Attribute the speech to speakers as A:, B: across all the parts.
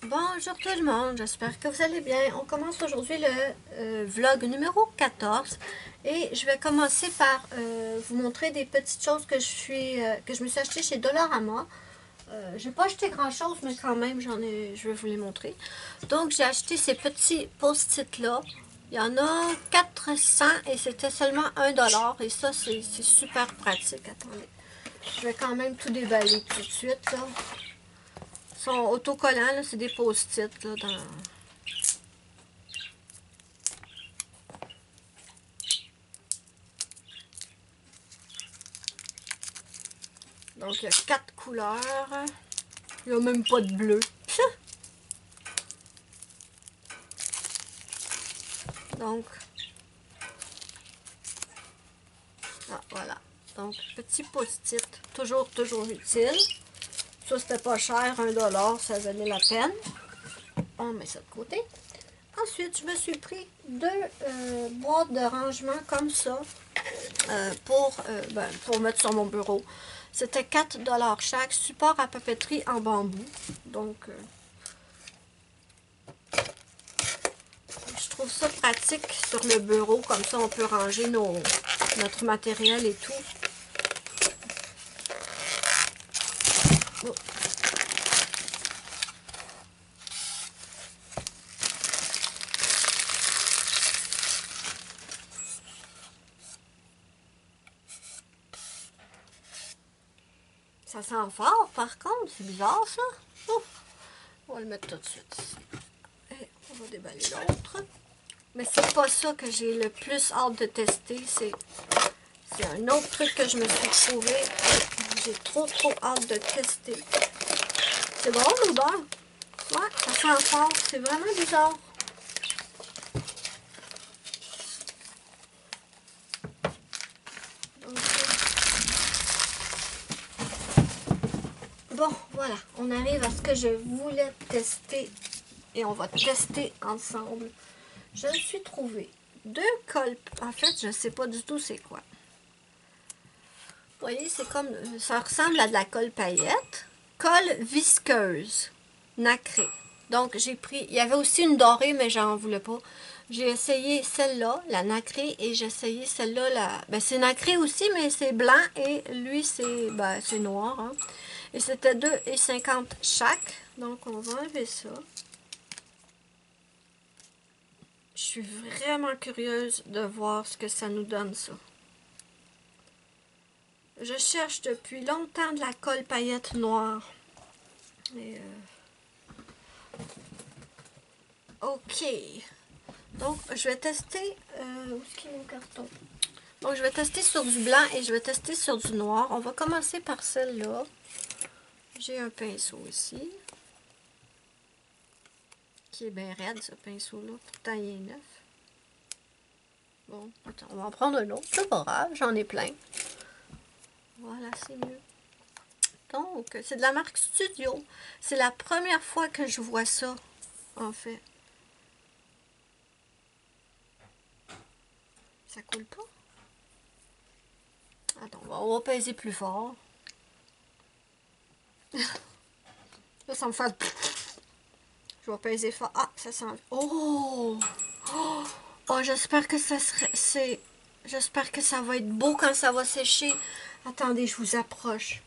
A: Bonjour tout le monde, j'espère que vous allez bien. On commence aujourd'hui le vlog numéro 14 et je vais commencer par vous montrer des petites choses que je me suis acheté chez Dollarama. J'ai pas acheté grand chose, mais quand même je vais vous les montrer. Donc j'ai acheté ces petits post-it là. Il y en a 400 et c'était seulement 1$ et ça c'est super pratique. Attendez, je vais quand même tout déballer tout de suite là. Ils sont autocollants, c'est des post-it là, Donc, il y a 4 couleurs. Il n'y a même pas de bleu. Donc, voilà. Donc, petit post-it. Toujours utile. Ça, c'était pas cher, 1$. Ça valait la peine. On met ça de côté. Ensuite, je me suis pris 2 boîtes de rangement comme ça pour mettre sur mon bureau. C'était 4$ chaque. Support à papeterie en bambou. Donc, je trouve ça pratique sur le bureau. Comme ça, on peut ranger notre matériel et tout. Oh. Ça sent fort, par contre. C'est bizarre, ça. Oh. On va le mettre tout de suite ici. Et on va déballer l'autre. Mais c'est pas ça que j'ai le plus hâte de tester. C'est un autre truc que je me suis trouvé. J'ai trop hâte de tester. C'est bon, l'odeur? Ouais, ça sent fort. C'est vraiment bizarre. Bon, voilà, on arrive à ce que je voulais tester et on va tester ensemble. Je me suis trouvé 2 cols. En fait, je ne sais pas du tout c'est quoi. Vous voyez, c'est comme, ça ressemble à de la colle paillette. Colle visqueuse, nacrée. Donc, j'ai pris, il y avait aussi une dorée, mais j'en voulais pas. J'ai essayé celle-là, la nacrée, et j'ai essayé celle-là, c'est nacré aussi, mais c'est blanc, et lui, c'est noir. Hein. Et c'était 2,50 chaque. Donc, on va enlever ça. Je suis vraiment curieuse de voir ce que ça nous donne, ça. Je cherche depuis longtemps de la colle paillette noire. Et OK. Donc, je vais tester... où est-ce qu'il y a mon carton? Donc, je vais tester sur du blanc et je vais tester sur du noir. On va commencer par celle-là. J'ai un pinceau ici. Qui est bien raide, ce pinceau-là. Pourtant, il est neuf. Bon, attends, on va en prendre un autre. C'est pas grave, j'en ai plein. Voilà, c'est mieux. Donc, c'est de la marque Studio. C'est la première fois que je vois ça, en fait. Ça coule pas? Attends, on va peser plus fort. Là, ça me fait... Je vais peser fort. Ah, ça sent... Oh! Oh! Oh, j'espère que ça serait... J'espère que ça va être beau quand ça va sécher. Attendez, je vous approche.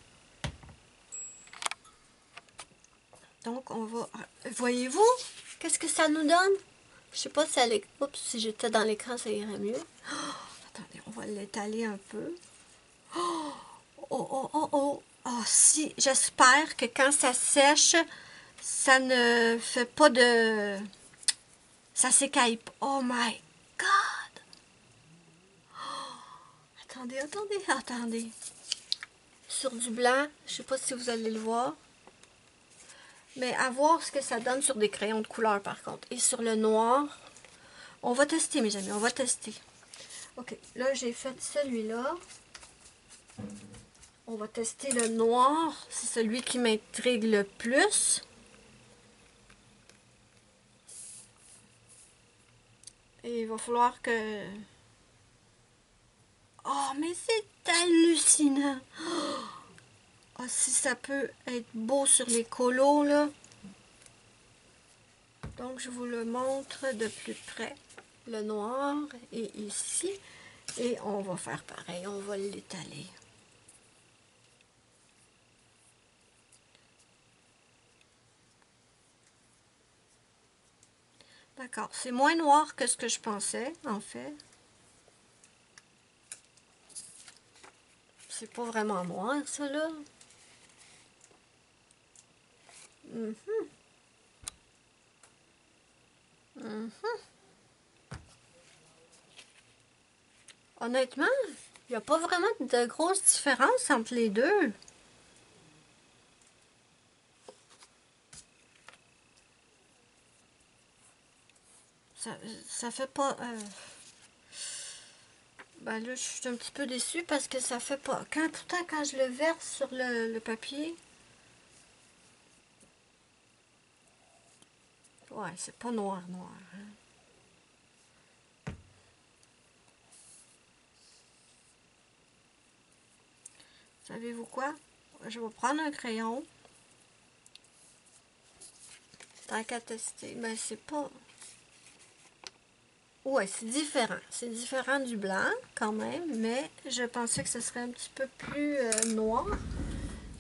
A: Donc, on va... Voyez-vous? Qu'est-ce que ça nous donne? Je sais pas si elle est... Oups, si j'étais dans l'écran, ça irait mieux. Oh, attendez, on va l'étaler un peu. Oh, oh, oh, oh, oh. Oh, si, j'espère que quand ça sèche, ça ne fait pas de... Ça s'écaille pas. Oh my God! Oh, attendez. Sur du blanc, je sais pas si vous allez le voir. Mais à voir ce que ça donne sur des crayons de couleur par contre. Et sur le noir, on va tester mes amis, on va tester. Ok, là j'ai fait celui-là. On va tester le noir, c'est celui qui m'intrigue le plus. Et il va falloir que... Oh, mais c'est hallucinant! Oh, si ça peut être beau sur les colos, là. Donc, je vous le montre de plus près. Le noir est ici. Et on va faire pareil, on va l'étaler. D'accord, c'est moins noir que ce que je pensais, en fait. C'est pas vraiment noir, ça, là. Mhm. Mhm. Honnêtement, il n'y a pas vraiment de grosse différence entre les deux. Ça fait pas... Ben là, je suis un petit peu déçue parce que ça fait pas... Pourtant, quand je le verse sur le papier... Ouais, c'est pas noir, noir. Hein. Savez-vous quoi? Je vais prendre un crayon. Tant qu'à tester. Ben, c'est pas... Ouais, c'est différent. C'est différent du blanc, quand même, mais je pensais que ce serait un petit peu plus noir.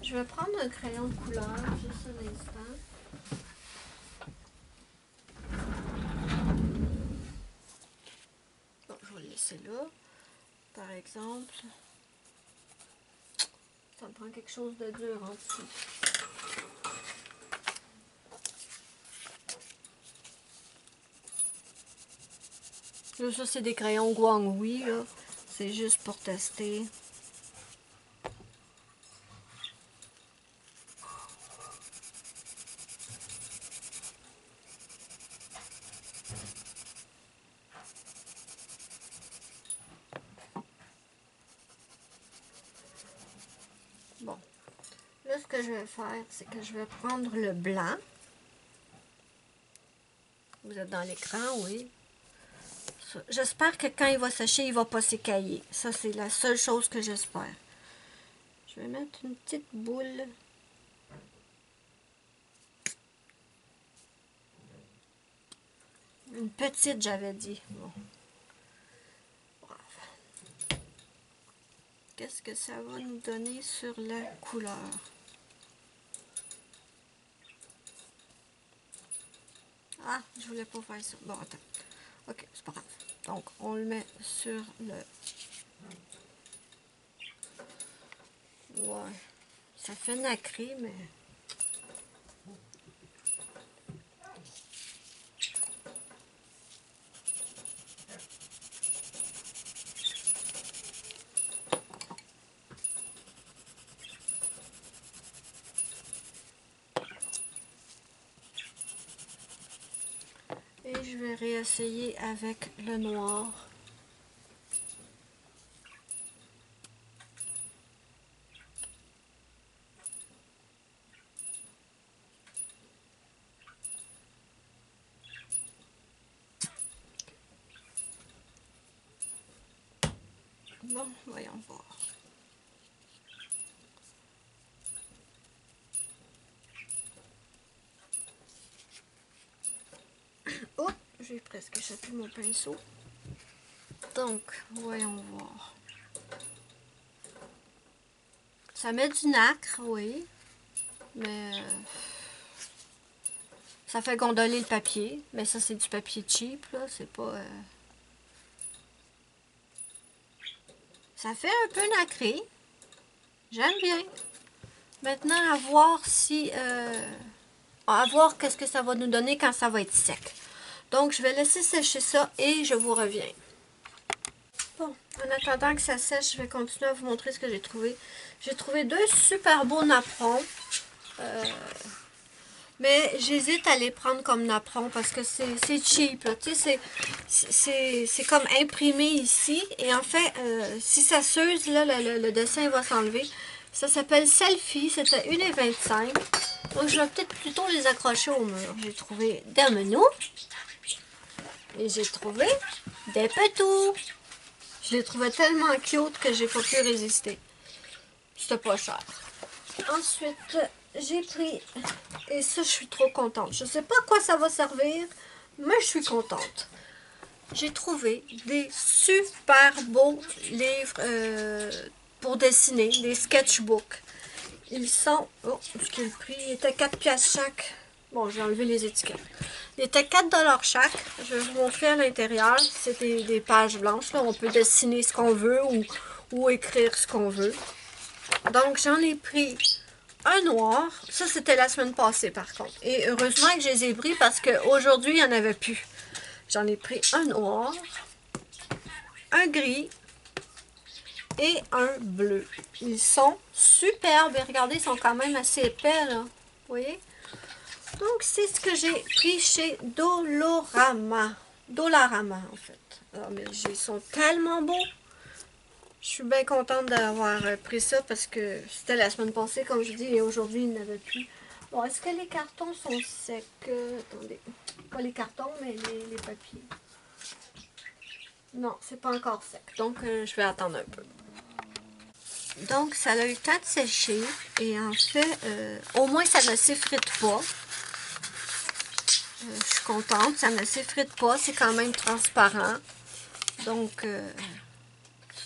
A: Je vais prendre un crayon de couleur, juste un instant. Bon, je vais le laisser là. Par exemple, ça me prend quelque chose de dur en dessous. Là, ça, c'est des crayons Guanghui, là. C'est juste pour tester. Bon. Là, ce que je vais faire, c'est que je vais prendre le blanc. Vous êtes dans l'écran, oui. J'espère que quand il va sécher, il ne va pas s'écailler. Ça, c'est la seule chose que j'espère. Je vais mettre une petite boule. Une petite, j'avais dit. Bon. Qu'est-ce que ça va nous donner sur la couleur? Ah, je voulais pas faire ça. Bon, attends. Ok, c'est pas grave. Donc, on le met sur le... Ouais. Ça fait nacré, mais... Et je vais réessayer avec le noir. Bon, voyons voir. Oh, j'ai presque échappé mon pinceau. Donc, voyons voir. Ça met du nacre, oui. Mais ça fait gondoler le papier. Mais ça, c'est du papier cheap, là. C'est pas... Ça fait un peu nacré. J'aime bien. Maintenant, à voir si... à voir qu'est-ce que ça va nous donner quand ça va être sec. Donc, je vais laisser sécher ça et je vous reviens. Bon, en attendant que ça sèche, je vais continuer à vous montrer ce que j'ai trouvé. J'ai trouvé deux super beaux napperons. Mais j'hésite à les prendre comme napperons parce que c'est cheap. Tu sais, c'est comme imprimé ici. Et en fait, si ça s'use, là, le dessin va s'enlever. Ça s'appelle Selfie. C'était 1,25 $. Donc, je vais peut-être plutôt les accrocher au mur. J'ai trouvé des menus. Et j'ai trouvé des petous. Je les trouvais tellement cute que j'ai pas pu résister. C'était pas cher. Ensuite, j'ai pris Et ça, je suis trop contente. Je ne sais pas à quoi ça va servir, mais je suis contente. J'ai trouvé des super beaux livres pour dessiner, des sketchbooks. Ils sont... Oh, ce qu'il le prix? Il était 4 piastres chaque. Bon, j'ai enlevé les étiquettes. Il était 4 $ chaque. Je vais vous montrer à l'intérieur. C'est des pages blanches. Là. On peut dessiner ce qu'on veut ou écrire ce qu'on veut. Donc, j'en ai pris un noir. Ça, c'était la semaine passée, par contre. Et heureusement que je les ai pris parce qu'aujourd'hui, il n'y en avait plus. J'en ai pris un noir, un gris et un bleu. Ils sont superbes. Et regardez, ils sont quand même assez épais, là. Vous voyez? Donc, c'est ce que j'ai pris chez Dollarama. Dollarama, en fait. Ah, mais ils sont tellement beaux. Je suis bien contente d'avoir pris ça parce que c'était la semaine passée, comme je dis, et aujourd'hui, il n'y en avait plus. Bon, est-ce que les cartons sont secs? Attendez. Pas les cartons, mais les papiers. Non, c'est pas encore sec. Donc, je vais attendre un peu. Donc, ça a eu le temps de sécher. Et en fait, au moins, ça ne s'effrite pas. Je suis contente. Ça ne s'effrite pas. C'est quand même transparent. Donc,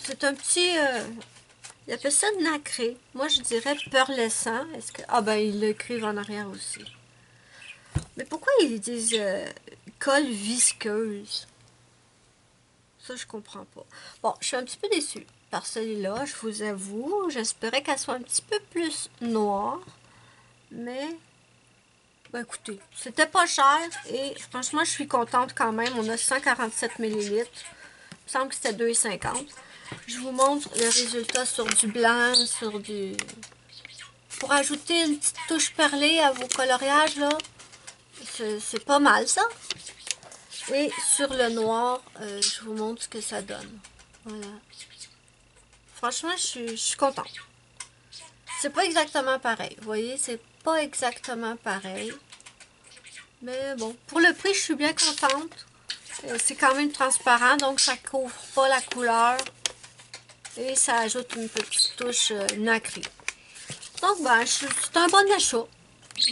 A: c'est un petit... il appelle ça nacré. Moi, je dirais pearlescent. Est-ce que... Ah, ben, ils l'écrivent en arrière aussi. Mais pourquoi ils disent colle visqueuse? Ça, je comprends pas. Bon, je suis un petit peu déçue par celui-là, je vous avoue. J'espérais qu'elle soit un petit peu plus noire. Mais, ben écoutez, c'était pas cher. Et franchement, je suis contente quand même. On a 147 ml. Il me semble que c'était 2,50. Je vous montre le résultat sur du blanc, sur du... Pour ajouter une petite touche perlée à vos coloriages, là, c'est pas mal, ça. Et sur le noir, je vous montre ce que ça donne. Voilà. Franchement, je suis contente. C'est pas exactement pareil. Vous voyez, c'est pas exactement pareil. Mais bon, pour le prix, je suis bien contente. C'est quand même transparent, donc ça couvre pas la couleur. Et ça ajoute une petite touche nacrée. Donc, ben, c'est un bon achat.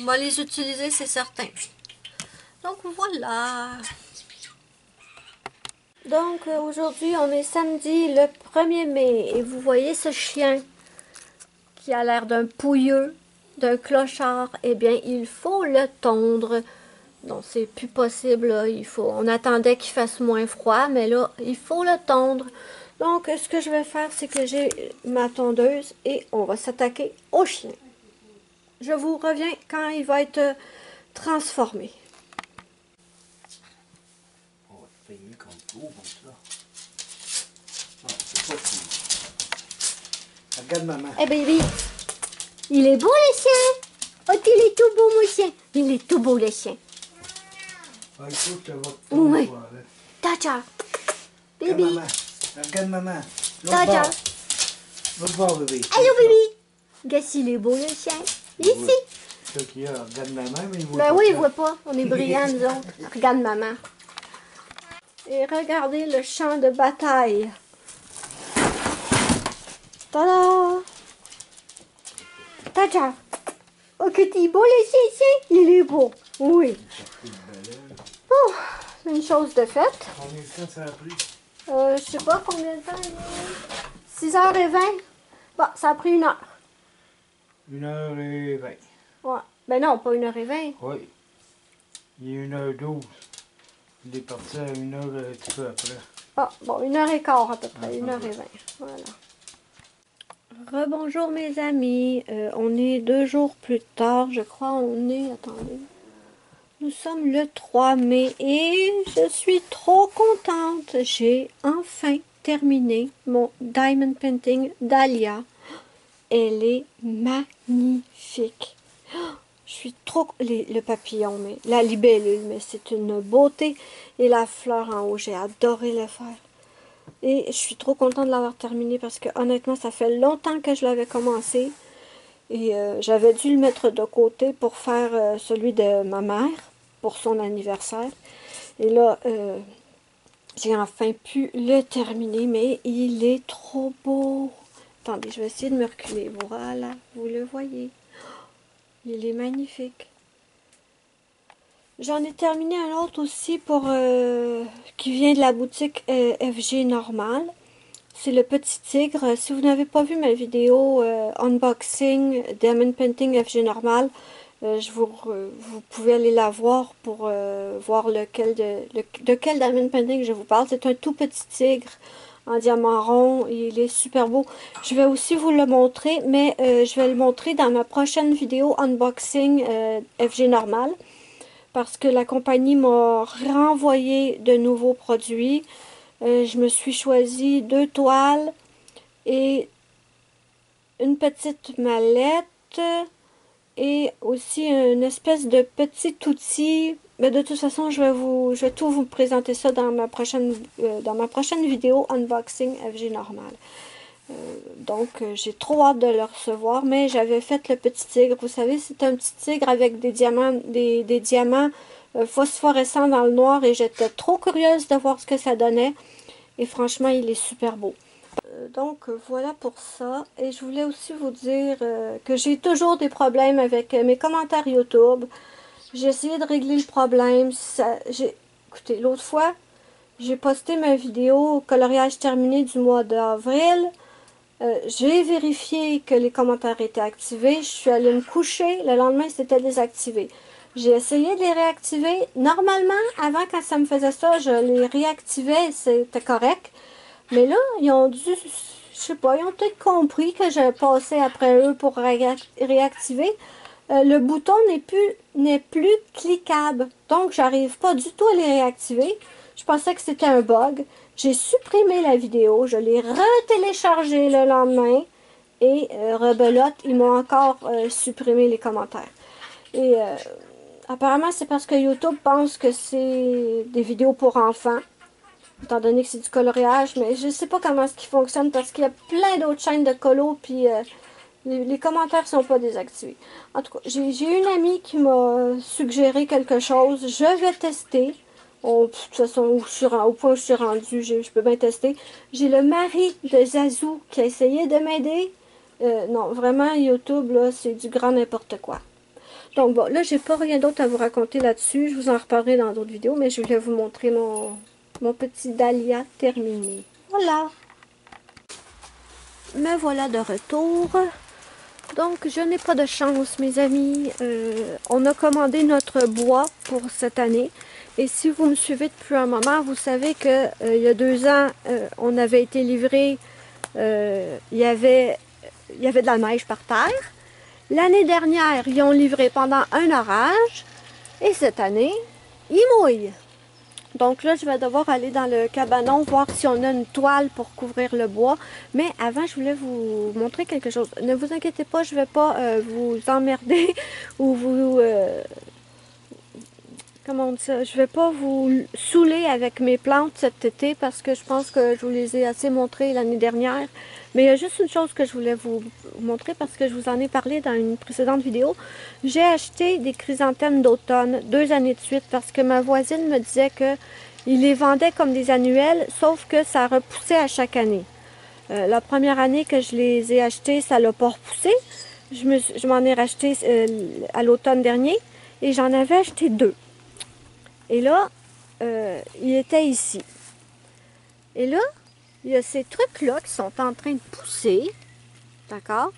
A: On va les utiliser, c'est certain. Donc, voilà. Donc, aujourd'hui, on est samedi le 1er mai. Et vous voyez ce chien qui a l'air d'un pouilleux, d'un clochard. Eh bien, il faut le tondre. Non, c'est plus possible. Là. On attendait qu'il fasse moins froid, mais là, il faut le tondre. Donc, ce que je vais faire, c'est que j'ai ma tondeuse et on va s'attaquer au chien. Je vous reviens quand il va être transformé.
B: On va te peigner comme ça. Non, c'est pas fini. Regarde maman.
A: Eh baby, il est beau le chien. Oh, il est tout beau mon chien. Il est tout beau le chien.
B: Ah, écoute, je vais te
A: Oui.
B: toi, là.
A: Tata.
B: Regarde
A: Baby.
B: maman. Regarde maman.
A: Tata.
B: L'autre bord, bébé.
A: Allô baby. Regarde s'il est beau le chien. Ici.
B: Oui. C'est ça qu'il y a. Regarde maman, mais il voit
A: Ben
B: pas.
A: oui, il voit pas. On est brillants, nous autres. Regarde maman. Et regardez le champ de bataille. Tada! Tata! Oh, que t'es beau le chien, il est beau. Oui. Oh, c'est une chose de faite.
B: Combien de temps ça a pris?
A: Je sais pas combien de temps il est. 6h20. Bon, ça a pris 1 heure.
B: 1h20.
A: Ouais. Ben non, pas 1h20.
B: Oui. Il est 1h12. Il est parti à 1h un petit peu après.
A: Ah, bon, 1h15 à peu près. 1h20. Voilà. Rebonjour mes amis. On est 2 jours plus tard. Je crois on est... Attendez. Nous sommes le 3 mai et je suis trop contente. J'ai enfin terminé mon Diamond Painting Dahlia. Elle est magnifique. Je suis trop... Le papillon, mais la libellule, mais c'est une beauté. Et la fleur en haut, j'ai adoré le faire. Et je suis trop contente de l'avoir terminé parce que honnêtement, ça fait longtemps que je l'avais commencé. Et j'avais dû le mettre de côté pour faire celui de ma mère, pour son anniversaire. Et là, j'ai enfin pu le terminer, mais il est trop beau. Attendez, je vais essayer de me reculer. Voilà, vous le voyez. Il est magnifique. J'en ai terminé un autre aussi pour qui vient de la boutique FG Normal. C'est le petit tigre. Si vous n'avez pas vu ma vidéo unboxing Diamond Painting FG Normal, vous pouvez aller la voir pour voir de quel Diamond Painting je vous parle. C'est un tout petit tigre en diamant rond. Il est super beau. Je vais aussi vous le montrer, mais je vais le montrer dans ma prochaine vidéo unboxing FG Normal. Parce que la compagnie m'a renvoyé de nouveaux produits. Je me suis choisi 2 toiles et une petite mallette et aussi une espèce de petit outil. Mais de toute façon, je vais tout vous présenter ça dans ma prochaine vidéo unboxing FG Normal. Donc, j'ai trop hâte de le recevoir, mais j'avais fait le petit tigre. Vous savez, c'est un petit tigre avec des diamants phosphorescents dans le noir et j'étais trop curieuse de voir ce que ça donnait. Et franchement, il est super beau. Donc, voilà pour ça. Et je voulais aussi vous dire que j'ai toujours des problèmes avec mes commentaires YouTube. J'ai essayé de régler le problème. Écoutez, l'autre fois, j'ai posté ma vidéo coloriage terminé du mois d'avril. J'ai vérifié que les commentaires étaient activés. Je suis allée me coucher. Le lendemain, c'était désactivé. J'ai essayé de les réactiver. Normalement, avant, quand ça me faisait ça, je les réactivais. C'était correct. Mais là, ils ont dû... Je sais pas, ils ont peut-être compris que je passais après eux pour réactiver. Le bouton n'est plus cliquable. Donc, j'arrive pas du tout à les réactiver. Je pensais que c'était un bug. J'ai supprimé la vidéo, je l'ai retéléchargée le lendemain et rebelote, ils m'ont encore supprimé les commentaires. Et apparemment, c'est parce que YouTube pense que c'est des vidéos pour enfants, étant donné que c'est du coloriage, mais je sais pas comment est-ce qu'il fonctionne parce qu'il y a plein d'autres chaînes de colo, puis les commentaires sont pas désactivés. En tout cas, j'ai une amie qui m'a suggéré quelque chose, je vais tester. De toute façon, au point où je suis rendue, je peux bien tester. J'ai le mari de Zazou qui a essayé de m'aider. Non, vraiment, YouTube, là, c'est du grand n'importe quoi. Donc bon, là, j'ai pas rien d'autre à vous raconter là-dessus. Je vous en reparlerai dans d'autres vidéos, mais je voulais vous montrer mon petit dahlia terminé. Voilà. Me voilà de retour. Donc, je n'ai pas de chance, mes amis. On a commandé notre bois pour cette année. Et si vous me suivez depuis un moment, vous savez que il y a 2 ans, on avait été livré, il y avait de la neige par terre. L'année dernière, ils ont livré pendant un orage. Et cette année, ils mouillent. Donc là, je vais devoir aller dans le cabanon, voir si on a une toile pour couvrir le bois. Mais avant, je voulais vous montrer quelque chose. Ne vous inquiétez pas, je ne vais pas vous emmerder ou vous... comment on dit ça? Je ne vais pas vous saouler avec mes plantes cet été parce que je pense que je vous les ai assez montrées l'année dernière. Mais il y a juste une chose que je voulais vous montrer parce que je vous en ai parlé dans une précédente vidéo. J'ai acheté des chrysanthèmes d'automne 2 années de suite parce que ma voisine me disait que il les vendait comme des annuels, sauf que ça repoussait à chaque année. La première année que je les ai achetés, ça l'a pas repoussé. Je m'en ai racheté à l'automne dernier et j'en avais acheté 2. Et là, il était ici. Et là, il y a ces trucs-là qui sont en train de pousser. D'accord?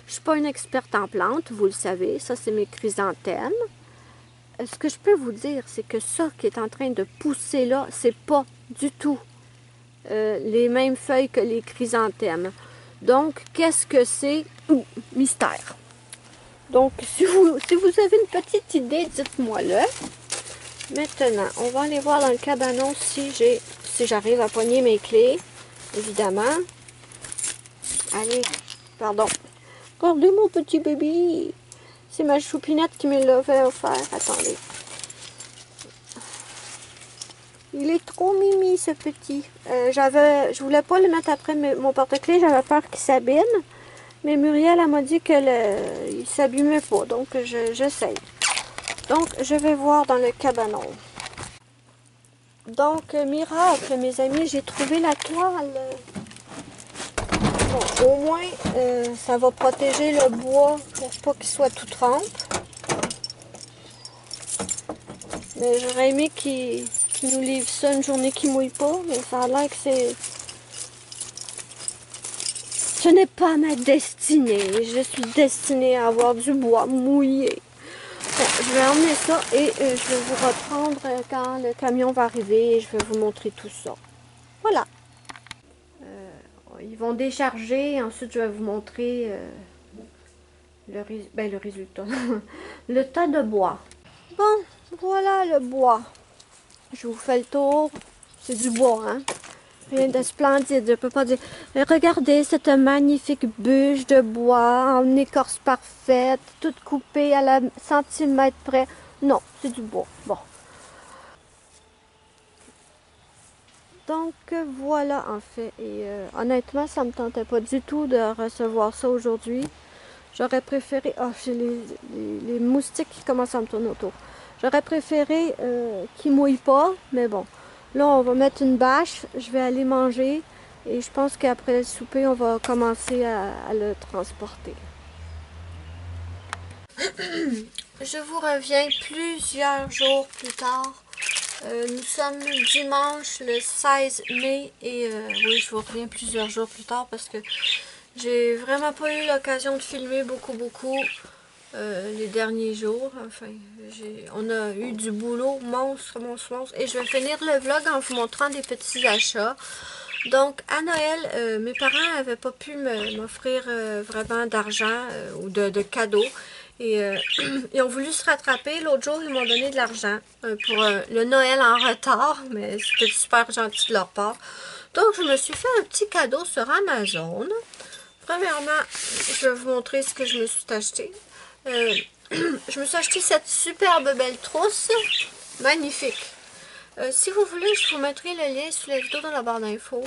A: Je ne suis pas une experte en plantes, vous le savez. Ça, c'est mes chrysanthèmes. Ce que je peux vous dire, c'est que ça qui est en train de pousser là, c'est pas du tout les mêmes feuilles que les chrysanthèmes. Donc, qu'est-ce que c'est? Mystère. Donc, si vous avez une petite idée, dites-moi-le. Maintenant, on va aller voir dans le cabanon si j'arrive à poigner mes clés, évidemment. Allez, pardon. Regardez mon petit bébé. C'est ma choupinette qui me l'avait offert. Attendez. Il est trop mimi, ce petit. Je voulais pas le mettre après mon porte-clés. J'avais peur qu'il s'abîme. Mais Muriel, elle m'a dit que il s'abîmait pas. Donc, j'essaye. Donc, je vais voir dans le cabanon. Donc, miracle, mes amis, j'ai trouvé la toile. Bon, au moins, ça va protéger le bois pour pas qu'il soit tout trempe. Mais j'aurais aimé qu'ils nous livrent ça une journée qui mouille pas, mais ça a l'air que c'est... Ce n'est pas ma destinée. Je suis destinée à avoir du bois mouillé. Bon, je vais emmener ça et je vais vous reprendre quand le camion va arriver et je vais vous montrer tout ça. Voilà. Ils vont décharger. Ensuite, je vais vous montrer le résultat. Le tas de bois. Bon, voilà le bois. Je vous fais le tour. C'est du bois, hein? Rien de splendide, je peux pas dire. Regardez cette magnifique bûche de bois en écorce parfaite, toute coupée à la centimètre près. Non, c'est du bois. Bon. Donc voilà en fait. Et honnêtement, ça me tentait pas du tout de recevoir ça aujourd'hui. J'aurais préféré... Oh, j'ai les moustiques qui commencent à me tourner autour. J'aurais préféré qu'ils mouillent pas, mais bon. Là, on va mettre une bâche, je vais aller manger et je pense qu'après le souper, on va commencer à le transporter. Je vous reviens plusieurs jours plus tard. Nous sommes dimanche le 16 mai et oui, je vous reviens plusieurs jours plus tard parce que j'ai vraiment pas eu l'occasion de filmer beaucoup les derniers jours. Enfin, on a eu du boulot monstre. Et je vais finir le vlog en vous montrant des petits achats. Donc, à Noël, mes parents n'avaient pas pu m'offrir vraiment d'argent ou de cadeaux. Et ils ont voulu se rattraper. L'autre jour, ils m'ont donné de l'argent pour le Noël en retard. Mais c'était super gentil de leur part. Donc, je me suis fait un petit cadeau sur Amazon. Premièrement, je vais vous montrer ce que je me suis acheté. Je me suis acheté cette superbe belle trousse. Magnifique. Si vous voulez, je vous mettrai le lien sous la vidéo dans la barre d'infos.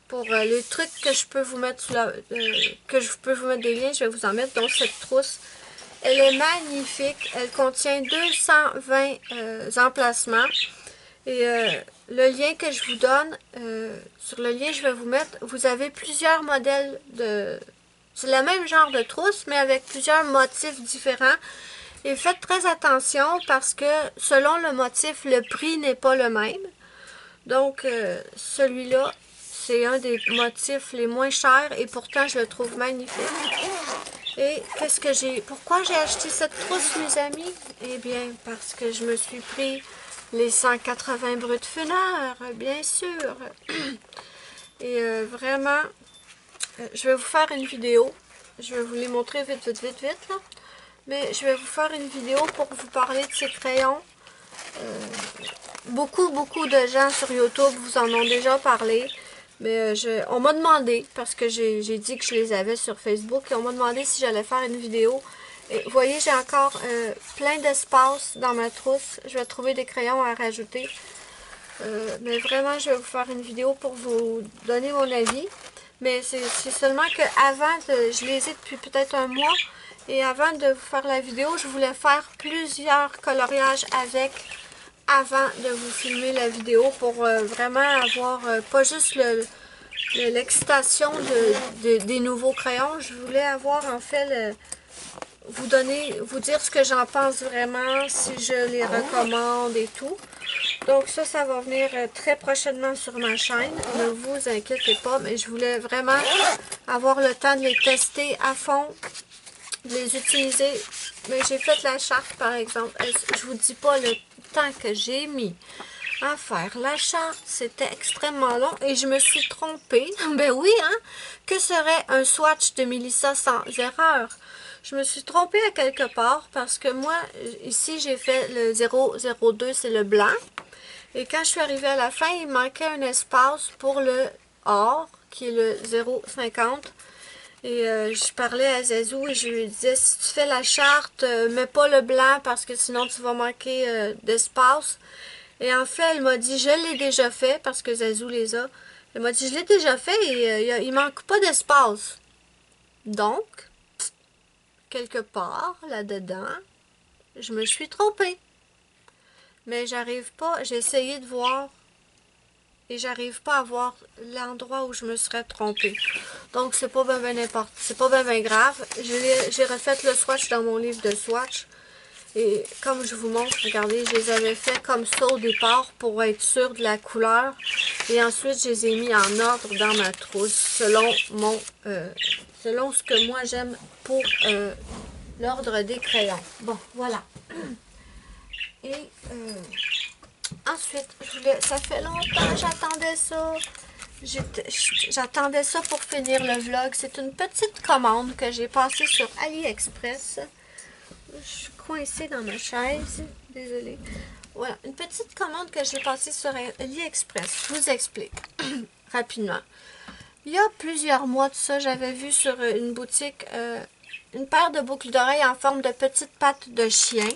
A: Pour les trucs que je peux vous mettre des liens, je vais vous en mettre. Donc cette trousse, elle est magnifique. Elle contient 220 emplacements. Et le lien que je vous donne, sur le lien je vais vous mettre, vous avez plusieurs modèles de... C'est le même genre de trousse, mais avec plusieurs motifs différents. Et faites très attention parce que selon le motif, le prix n'est pas le même. Donc, celui-là, c'est un des motifs les moins chers et pourtant, je le trouve magnifique. Et qu'est-ce que j'ai... Pourquoi j'ai acheté cette trousse, mes amis? Eh bien, parce que je me suis pris les 180 bruts funèbres, bien sûr. Et vraiment... je vais vous faire une vidéo. Je vais vous les montrer vite, là. Mais je vais vous faire une vidéo pour vous parler de ces crayons. Beaucoup de gens sur YouTube vous en ont déjà parlé. Mais on m'a demandé, parce que j'ai dit que je les avais sur Facebook, et on m'a demandé si j'allais faire une vidéo. Et vous voyez, j'ai encore plein d'espace dans ma trousse. Je vais trouver des crayons à rajouter. Mais vraiment, je vais vous faire une vidéo pour vous donner mon avis. Mais c'est seulement que avant, je les ai depuis peut-être un mois. Et avant de vous faire la vidéo, je voulais faire plusieurs coloriages avec avant de vous filmer la vidéo pour vraiment avoir pas juste l'excitation des nouveaux crayons. Je voulais avoir en fait vous dire ce que j'en pense vraiment, si je les recommande et tout. Donc ça va venir très prochainement sur ma chaîne. Ne vous inquiétez pas, mais je voulais vraiment avoir le temps de les tester à fond, de les utiliser. Mais j'ai fait la charte, par exemple. Je vous dis pas le temps que j'ai mis à faire la charte. C'était extrêmement long et je me suis trompée. Ben oui, hein? Que serait un swatch de Melissa sans erreur? Je me suis trompée à quelque part parce que moi, ici, j'ai fait le 002, c'est le blanc. Et quand je suis arrivée à la fin, il manquait un espace pour le or, qui est le 0,50. Et je parlais à Zazou et je lui disais, si tu fais la charte, mets pas le blanc parce que sinon tu vas manquer d'espace. Et en fait, elle m'a dit, je l'ai déjà fait parce que Zazou les a. Elle m'a dit, je l'ai déjà fait et il manque pas d'espace. Donc, quelque part, là-dedans, je me suis trompée. Mais j'arrive pas, j'ai essayé de voir et j'arrive pas à voir l'endroit où je me serais trompée. Donc c'est pas bien grave. J'ai refait le swatch dans mon livre de swatch Et comme je vous montre, regardez, je les avais fait comme ça au départ pour être sûre de la couleur. Et ensuite, je les ai mis en ordre dans ma trousse selon selon ce que moi j'aime pour l'ordre des crayons. Bon, voilà. Et ensuite, ça fait longtemps que j'attendais ça. J'attendais ça pour finir le vlog. C'est une petite commande que j'ai passée sur AliExpress. Je suis coincée dans ma chaise. Désolée. Voilà, une petite commande que j'ai passée sur AliExpress. Je vous explique rapidement. Il y a plusieurs mois de ça, j'avais vu sur une boutique une paire de boucles d'oreilles en forme de petites pattes de chien.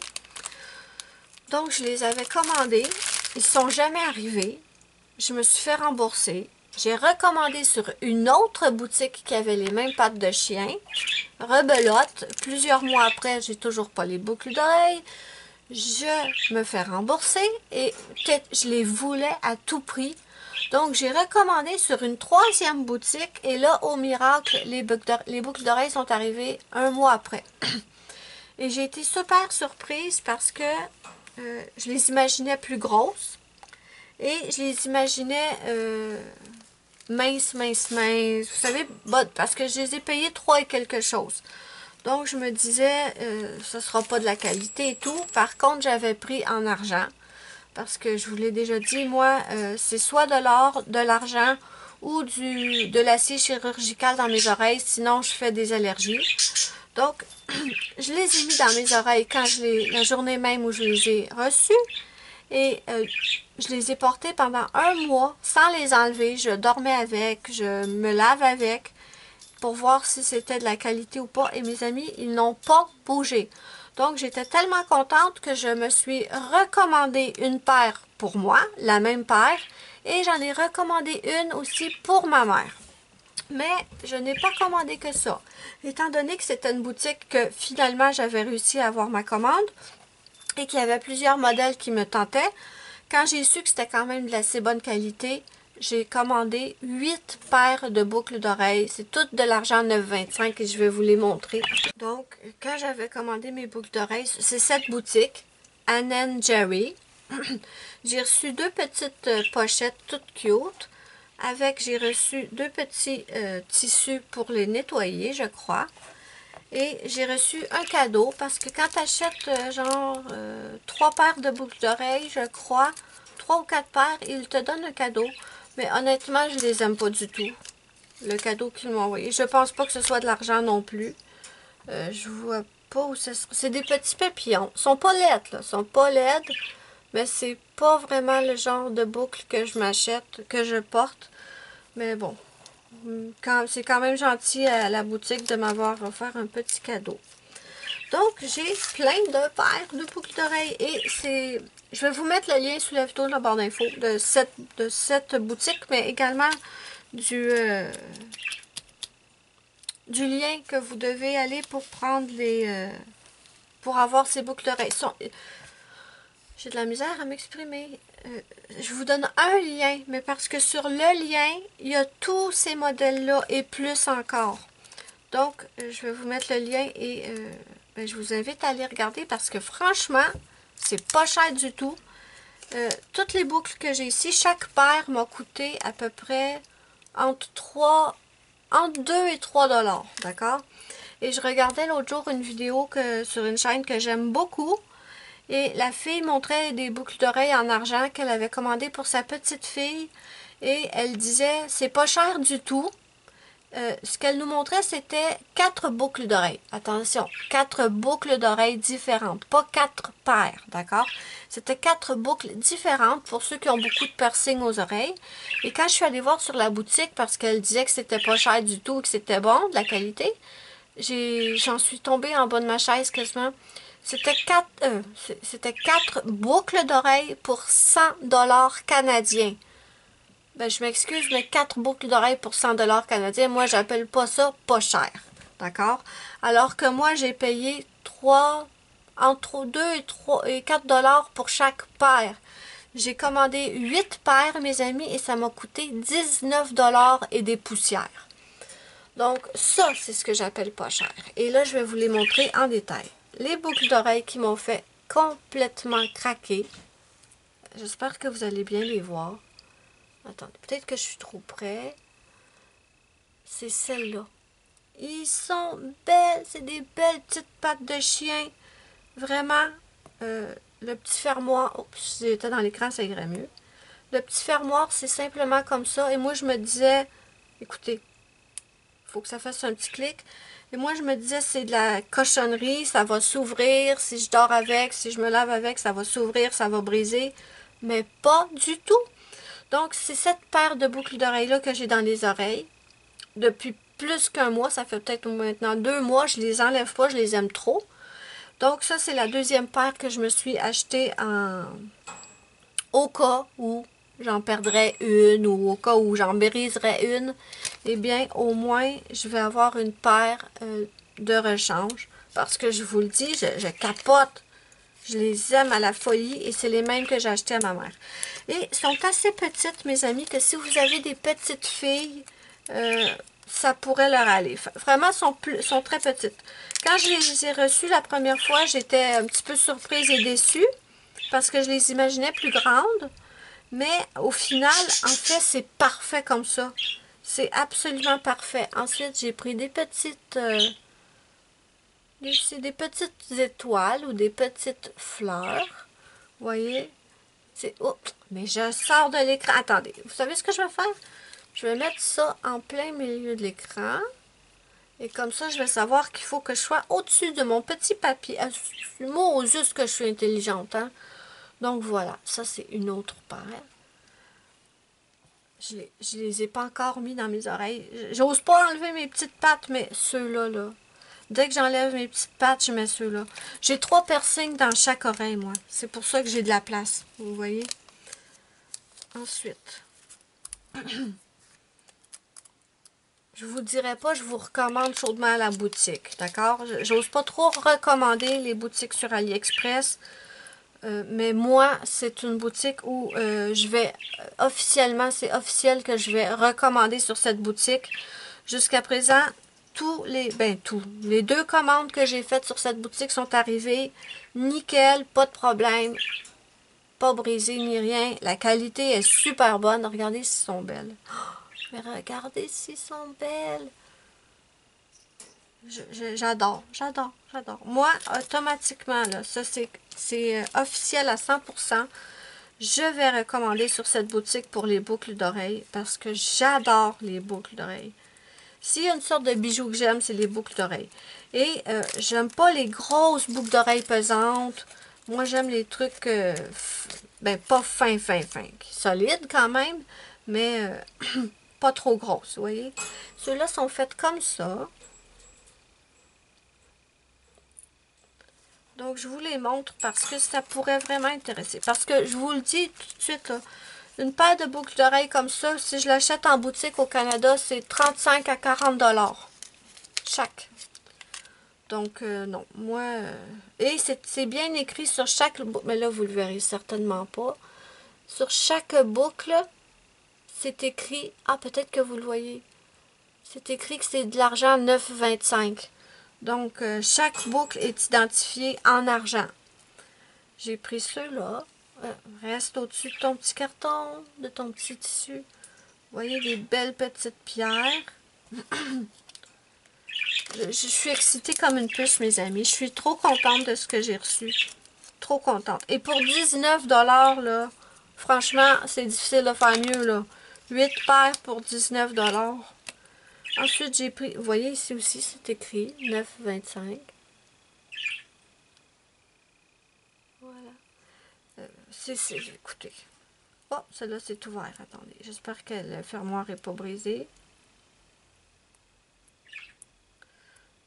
A: Donc, je les avais commandées. Ils ne sont jamais arrivés. Je me suis fait rembourser. J'ai recommandé sur une autre boutique qui avait les mêmes pattes de chien. Rebelote. Plusieurs mois après, j'ai toujours pas les boucles d'oreilles. Je me fais rembourser et je les voulais à tout prix. Donc, j'ai recommandé sur une troisième boutique et là, au miracle, les boucles d'oreilles sont arrivées un mois après. Et j'ai été super surprise parce que je les imaginais plus grosses et je les imaginais minces. Vous savez, parce que je les ai payées 3 et quelque chose. Donc, je me disais, ce ne sera pas de la qualité et tout. Par contre, j'avais pris en argent. Parce que je vous l'ai déjà dit, moi, c'est soit de l'or, de l'argent ou de l'acier chirurgical dans mes oreilles. Sinon, je fais des allergies. Donc, je les ai mis dans mes oreilles la journée même où je les ai reçus. Et je les ai portés pendant un mois sans les enlever. Je dormais avec, je me lave avec pour voir si c'était de la qualité ou pas. Et mes amis, ils n'ont pas bougé. Donc, j'étais tellement contente que je me suis recommandé une paire pour moi, la même paire. Et j'en ai recommandé une aussi pour ma mère. Mais je n'ai pas commandé que ça. Étant donné que c'était une boutique que finalement j'avais réussi à avoir ma commande et qu'il y avait plusieurs modèles qui me tentaient, quand j'ai su que c'était quand même de l'assez bonne qualité, j'ai commandé 8 paires de boucles d'oreilles. C'est toutes de l'argent 9,25 et je vais vous les montrer. Donc, quand j'avais commandé mes boucles d'oreilles, c'est cette boutique, Ann & Jerry. J'ai reçu 2 petites pochettes toutes cute. J'ai reçu 2 petits tissus pour les nettoyer, je crois. Et j'ai reçu un cadeau parce que quand tu achètes genre 3 paires de boucles d'oreilles, je crois, 3 ou 4 paires, ils te donnent un cadeau. Mais honnêtement, je les aime pas du tout. Le cadeau qu'ils m'ont envoyé. Je pense pas que ce soit de l'argent non plus. Je vois pas où ça sera. C'est des petits papillons. Ils sont pas laides, là. Ils sont pas laides. Mais c'est pas vraiment le genre de boucle que je m'achète, que je porte. Mais bon. C'est quand même gentil à la boutique de m'avoir offert un petit cadeau. Donc, j'ai plein de paires de boucles d'oreilles. Et je vais vous mettre le lien sous la vidéo de la barre d'infos de cette boutique, mais également du lien que vous devez aller pour prendre pour avoir ces boucles d'oreilles. J'ai de la misère à m'exprimer. Je vous donne un lien, mais parce que sur le lien, il y a tous ces modèles-là et plus encore. Donc, je vais vous mettre le lien et je vous invite à aller regarder parce que franchement, c'est pas cher du tout. Toutes les boucles que j'ai ici, chaque paire m'a coûté à peu près entre 2 et 3 $, d'accord? Et je regardais l'autre jour une vidéo sur une chaîne que j'aime beaucoup. Et la fille montrait des boucles d'oreilles en argent qu'elle avait commandées pour sa petite fille. Et elle disait, c'est pas cher du tout. Ce qu'elle nous montrait, c'était 4 boucles d'oreilles. Attention, 4 boucles d'oreilles différentes, pas 4 paires, d'accord? C'était 4 boucles différentes pour ceux qui ont beaucoup de piercing aux oreilles. Et quand je suis allée voir sur la boutique, parce qu'elle disait que c'était pas cher du tout, que c'était bon, de la qualité, j'en suis tombée en bas de ma chaise quasiment. C'était 4 boucles d'oreilles pour 100 $ canadiens. Ben, je m'excuse, mais 4 boucles d'oreilles pour 100 $ canadiens, moi, j'appelle pas ça pas cher. D'accord? Alors que moi, j'ai payé entre 2 et 4 $ pour chaque paire. J'ai commandé 8 paires, mes amis, et ça m'a coûté 19 $ et des poussières. Donc, ça, c'est ce que j'appelle pas cher. Et là, je vais vous les montrer en détail. les boucles d'oreilles qui m'ont fait complètement craquer. J'espère que vous allez bien les voir. Attendez, peut-être que je suis trop près. C'est celle-là. Ils sont belles. C'est des belles petites pattes de chien. Vraiment, le petit fermoir... Oups, si j'étais dans l'écran, ça irait mieux. Le petit fermoir, c'est simplement comme ça. Et moi, je me disais... Écoutez, il faut que ça fasse un petit clic. Et moi, je me disais, c'est de la cochonnerie. Ça va s'ouvrir. Si je dors avec, si je me lave avec, ça va s'ouvrir, ça va briser. Mais pas du tout. Donc, c'est cette paire de boucles d'oreilles-là que j'ai dans les oreilles. Depuis plus qu'un mois, ça fait peut-être maintenant 2 mois, je les enlève pas, je les aime trop. Donc, ça, c'est la deuxième paire que je me suis achetée au cas où j'en perdrais une ou au cas où j'en briserais une. Eh bien, au moins, je vais avoir une paire de rechange. Parce que je vous le dis, je capote. Je les aime à la folie et c'est les mêmes que j'ai achetées à ma mère. Et sont assez petites, mes amis, que si vous avez des petites filles, ça pourrait leur aller. Vraiment, sont très petites. Quand je les ai reçues la première fois, j'étais un petit peu surprise et déçue parce que je les imaginais plus grandes. Mais au final, en fait, c'est parfait comme ça. C'est absolument parfait. Ensuite, j'ai pris des petites... c'est des petites étoiles ou des petites fleurs. Vous voyez? Oh, mais je sors de l'écran. Attendez, vous savez ce que je vais faire? Je vais mettre ça en plein milieu de l'écran. Et comme ça, je vais savoir qu'il faut que je sois au-dessus de mon petit papier. Moi, juste que je suis intelligente, hein? Donc voilà, ça c'est une autre paire. Je les ai pas encore mis dans mes oreilles. J'ose pas enlever mes petites pattes, mais ceux-là, là. Dès que j'enlève mes petites pattes, je mets ceux-là. J'ai 3 piercings dans chaque oreille, moi. C'est pour ça que j'ai de la place. Vous voyez? Ensuite, je vous dirais pas, je vous recommande chaudement la boutique. D'accord? J'ose pas trop recommander les boutiques sur AliExpress. Mais moi, c'est une boutique où je vais officiellement, c'est officiel que je vais recommander sur cette boutique. Jusqu'à présent, les 2 commandes que j'ai faites sur cette boutique sont arrivées nickel, pas de problème, pas brisé ni rien. La qualité est super bonne. Regardez s'ils sont belles. Oh, mais regardez s'ils sont belles. J'adore, j'adore, j'adore. Moi, automatiquement, là, ça c'est officiel à 100%. Je vais recommander sur cette boutique pour les boucles d'oreilles parce que j'adore les boucles d'oreilles. S'il y a une sorte de bijou que j'aime, c'est les boucles d'oreilles. Et j'aime pas les grosses boucles d'oreilles pesantes. Moi, j'aime les trucs, ben pas fins, solides quand même, mais pas trop grosses, vous voyez. Ceux-là sont faits comme ça. Donc, je vous les montre parce que ça pourrait vraiment intéresser. Parce que, je vous le dis tout de suite, là, une paire de boucles d'oreilles comme ça, si je l'achète en boutique au Canada, c'est 35 à 40 $ chaque. Donc, non, moi... et c'est bien écrit sur chaque... Mais là, vous le verrez certainement pas. Sur chaque boucle, c'est écrit... Ah, peut-être que vous le voyez. C'est écrit que c'est de l'argent 9,25. Donc, chaque boucle est identifiée en argent. J'ai pris ceux-là. Reste au-dessus de ton petit carton, de ton petit tissu. Vous voyez des belles petites pierres. Je suis excitée comme une puce, mes amis. Je suis trop contente de ce que j'ai reçu. Trop contente. Et pour 19 $, là, franchement, c'est difficile de faire mieux, là. 8 paires pour 19 $. Ensuite, j'ai pris... Vous voyez, ici aussi, c'est écrit 9,25. Voilà. Écoutez. Oh, celle-là, c'est ouvert. Attendez. J'espère que le fermoir n'est pas brisé.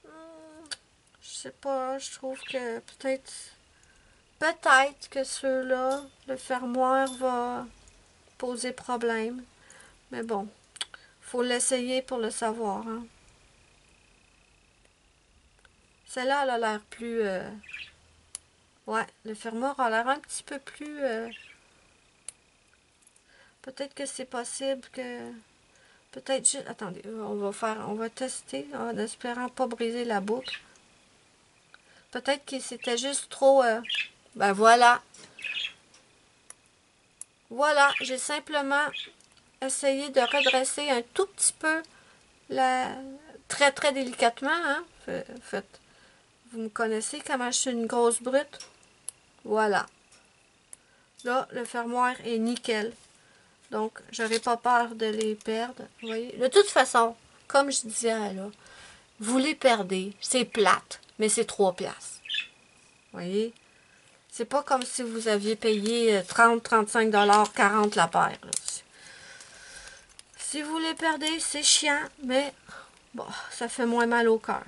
A: Je sais pas. Je trouve que peut-être que ceux-là, le fermoir va poser problème. Mais bon, faut l'essayer pour le savoir. Hein. Celle-là, elle a l'air plus... Ouais, le fermoir a l'air un petit peu plus... Peut-être que c'est possible que... Peut-être juste... Attendez, on va tester en espérant pas briser la boucle. Peut-être que c'était juste trop... Ben voilà. Voilà, j'ai simplement essayé de redresser un tout petit peu très très délicatement. Hein? Faites. Vous me connaissez comment je suis une grosse brute. Voilà. Là, le fermoir est nickel. Donc, j'aurais pas peur de les perdre. Vous voyez? De toute façon, comme je disais là, vous les perdez. C'est plate, mais c'est 3 piastres. Vous voyez? C'est pas comme si vous aviez payé 30, 35 $, 40 la paire. Là. Si vous les perdez, c'est chiant, mais bon, ça fait moins mal au cœur.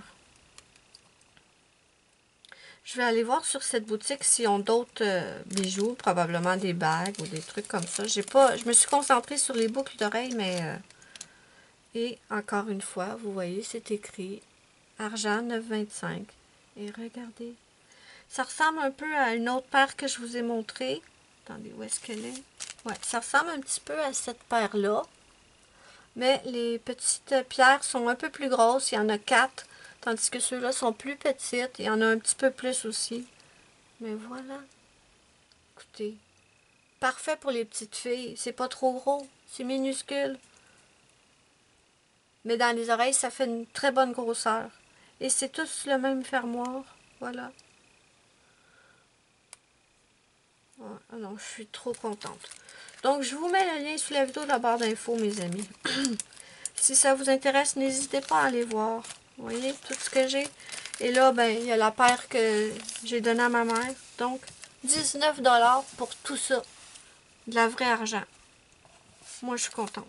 A: Je vais aller voir sur cette boutique s'ils ont d'autres bijoux, probablement des bagues ou des trucs comme ça. Je me suis concentrée sur les boucles d'oreilles, mais... et encore une fois, vous voyez, c'est écrit argent 9,25. Et regardez, ça ressemble un peu à une autre paire que je vous ai montrée. Attendez, où est-ce qu'elle est? Ouais, ça ressemble un petit peu à cette paire-là. Mais les petites pierres sont un peu plus grosses. Il y en a 4. Tandis que ceux-là sont plus petites. Il y en a un petit peu plus aussi. Mais voilà. Écoutez. Parfait pour les petites filles. C'est pas trop gros. C'est minuscule. Mais dans les oreilles, ça fait une très bonne grosseur. Et c'est tous le même fermoir. Voilà. Ah non, je suis trop contente. Donc, je vous mets le lien sous la vidéo de la barre d'infos, mes amis. Si ça vous intéresse, n'hésitez pas à aller voir. Vous voyez, tout ce que j'ai. Et là, ben, il y a la paire que j'ai donnée à ma mère. Donc, 19 $ pour tout ça. De la vraie argent. Moi, je suis contente.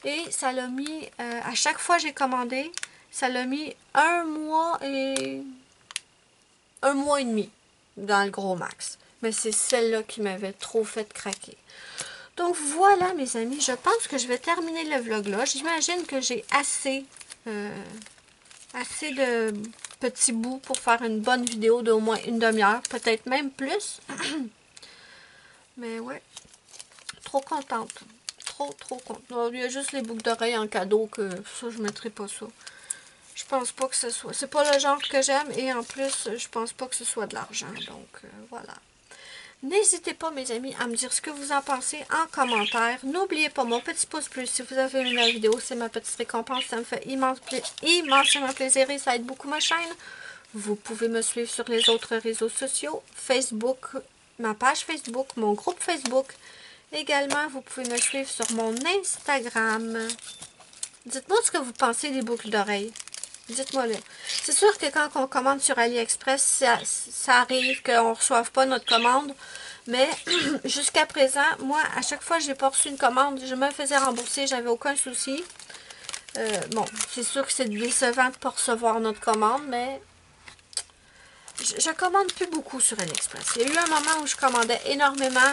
A: Et ça l'a mis, à chaque fois que j'ai commandé, ça l'a mis 1 mois et 1 mois et demi dans le gros max. Mais c'est celle-là qui m'avait trop fait craquer. Donc voilà mes amis, je pense que je vais terminer le vlog là. J'imagine que j'ai assez de petits bouts pour faire une bonne vidéo d'au moins une demi-heure, peut-être même plus. Mais ouais, trop contente. Trop contente. Il y a juste les boucles d'oreilles en cadeau que ça, je ne mettrai pas ça. Je pense pas que ce soit... C'est pas le genre que j'aime et en plus, je pense pas que ce soit de l'argent. Donc voilà. N'hésitez pas, mes amis, à me dire ce que vous en pensez en commentaire. N'oubliez pas mon petit pouce bleu si vous avez aimé la vidéo. C'est ma petite récompense. Ça me fait immensément plaisir et ça aide beaucoup ma chaîne. Vous pouvez me suivre sur les autres réseaux sociaux. Facebook, ma page Facebook, mon groupe Facebook. Également, vous pouvez me suivre sur mon Instagram. Dites-moi ce que vous pensez des boucles d'oreilles. Dites-moi là. C'est sûr que quand on commande sur AliExpress, ça arrive qu'on ne reçoive pas notre commande. Mais jusqu'à présent, moi, à chaque fois que j'ai pas reçu une commande, je me faisais rembourser, j'avais aucun souci. Bon, c'est sûr que c'est décevant de ne pas recevoir notre commande, mais je commande plus beaucoup sur AliExpress. Il y a eu un moment où je commandais énormément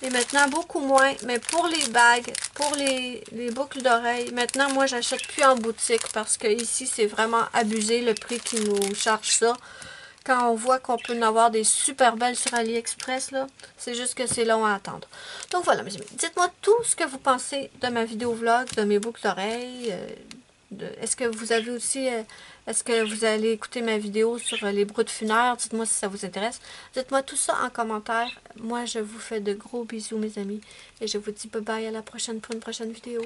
A: et maintenant beaucoup moins. Mais pour les bagues, pour les boucles d'oreilles, maintenant moi j'achète plus en boutique parce que ici c'est vraiment abusé le prix qu'ils nous chargent ça. Quand on voit qu'on peut en avoir des super belles sur AliExpress, là, c'est juste que c'est long à attendre. Donc voilà mes amis, dites-moi tout ce que vous pensez de ma vidéo vlog, de mes boucles d'oreilles. Est-ce que vous avez aussi... Est-ce que vous allez écouter ma vidéo sur les broutes funéraires? Dites-moi si ça vous intéresse. Dites-moi tout ça en commentaire. Moi, je vous fais de gros bisous, mes amis. Et je vous dis bye bye à la prochaine pour une prochaine vidéo.